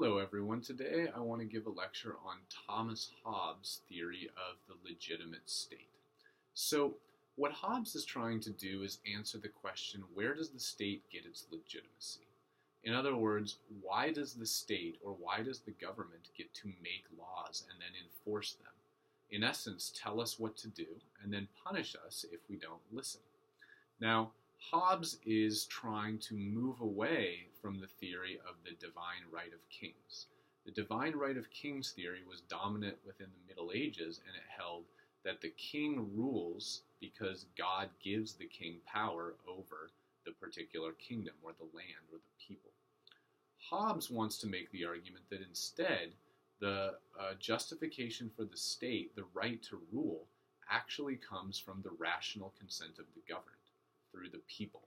Hello everyone, today I want to give a lecture on Thomas Hobbes' theory of the legitimate state. So what Hobbes is trying to do is answer the question, where does the state get its legitimacy? In other words, why does the state or why does the government get to make laws and then enforce them? In essence, tell us what to do and then punish us if we don't listen. Now, Hobbes is trying to move away from the theory of the divine right of kings. The divine right of kings theory was dominant within the Middle Ages, and it held that the king rules because God gives the king power over the particular kingdom or the land or the people. Hobbes wants to make the argument that instead the justification for the state, the right to rule, actually comes from the rational consent of the governed, through the people.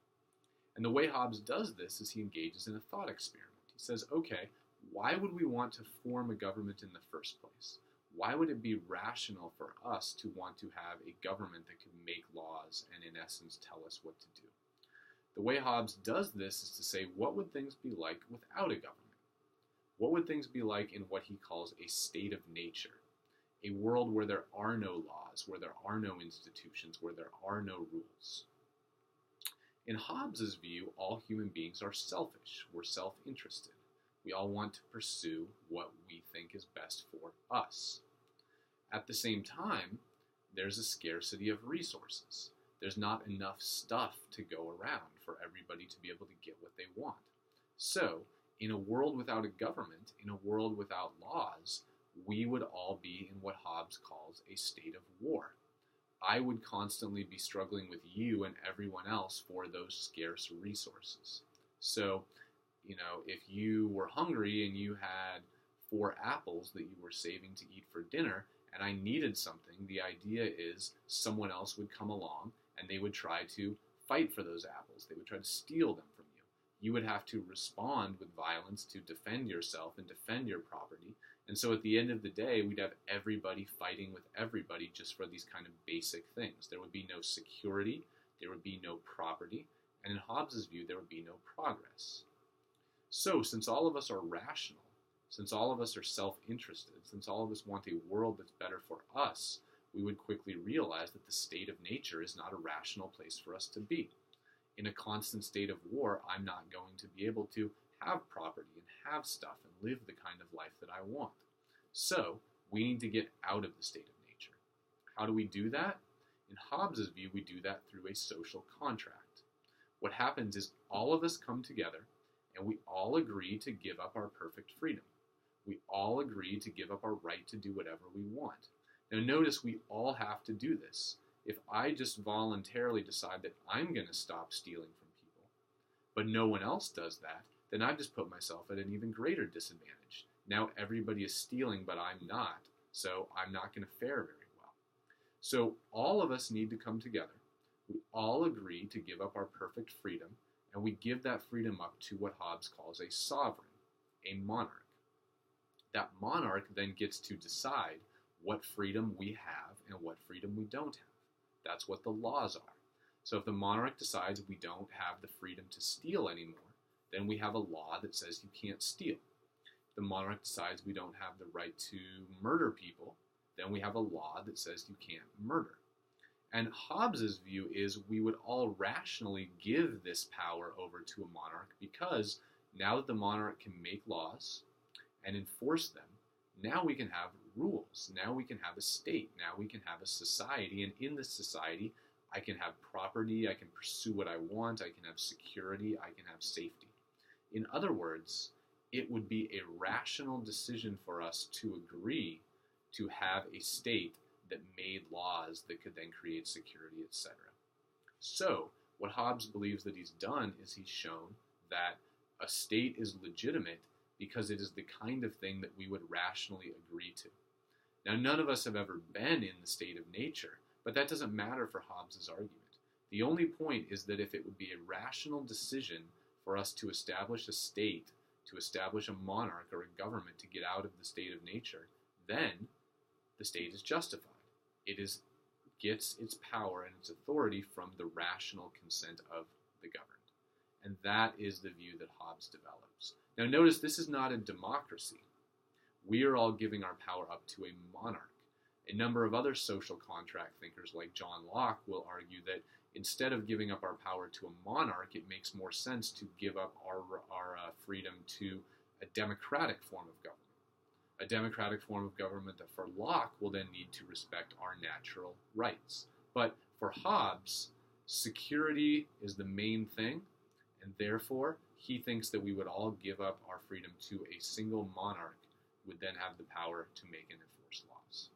And the way Hobbes does this is he engages in a thought experiment. He says, okay, why would we want to form a government in the first place? Why would it be rational for us to want to have a government that could make laws and in essence tell us what to do? The way Hobbes does this is to say, what would things be like without a government? What would things be like in what he calls a state of nature? A world where there are no laws, where there are no institutions, where there are no rules. In Hobbes' view, all human beings are selfish. We're self-interested. We all want to pursue what we think is best for us. At the same time, there's a scarcity of resources. There's not enough stuff to go around for everybody to be able to get what they want. So, in a world without a government, in a world without laws, we would all be in what Hobbes calls a state of war. I would constantly be struggling with you and everyone else for those scarce resources. So, if you were hungry and you had 4 apples that you were saving to eat for dinner, and I needed something, the idea is someone else would come along and they would try to fight for those apples. They would try to steal them from you. You would have to respond with violence to defend yourself and defend your property. And so at the end of the day, we'd have everybody fighting with everybody just for these kind of basic things. There would be no security, there would be no property, and in Hobbes' view, there would be no progress. So, since all of us are rational, since all of us are self-interested, since all of us want a world that's better for us, we would quickly realize that the state of nature is not a rational place for us to be. In a constant state of war, I'm not going to be able to have property and have stuff and live the kind of life that I want. So, we need to get out of the state of nature. How do we do that? In Hobbes' view, we do that through a social contract. What happens is all of us come together and we all agree to give up our perfect freedom. We all agree to give up our right to do whatever we want. Now notice we all have to do this. If I just voluntarily decide that I'm going to stop stealing from people, but no one else does that, then I've just put myself at an even greater disadvantage. Now everybody is stealing, but I'm not, so I'm not going to fare very well. So all of us need to come together. We all agree to give up our perfect freedom, and we give that freedom up to what Hobbes calls a sovereign, a monarch. That monarch then gets to decide what freedom we have and what freedom we don't have. That's what the laws are. So if the monarch decides we don't have the freedom to steal anymore, then we have a law that says you can't steal. If the monarch decides we don't have the right to murder people, then we have a law that says you can't murder. And Hobbes' view is we would all rationally give this power over to a monarch because now that the monarch can make laws and enforce them, now we can have rules. Now we can have a state. Now we can have a society. And in this society, I can have property. I can pursue what I want. I can have security. I can have safety. In other words, it would be a rational decision for us to agree to have a state that made laws that could then create security, etc. So, what Hobbes believes that he's done is he's shown that a state is legitimate because it is the kind of thing that we would rationally agree to. Now, none of us have ever been in the state of nature, but that doesn't matter for Hobbes' argument. The only point is that if it would be a rational decision for us to establish a state, to establish a monarch or a government to get out of the state of nature, then the state is justified. It gets its power and its authority from the rational consent of the governed. And that is the view that Hobbes develops. Now notice this is not a democracy. We are all giving our power up to a monarch. A number of other social contract thinkers like John Locke will argue that instead of giving up our power to a monarch, it makes more sense to give up our freedom to a democratic form of government. A democratic form of government that for Locke will then need to respect our natural rights. But for Hobbes, security is the main thing, and therefore he thinks that we would all give up our freedom to a single monarch who would then have the power to make and enforce laws.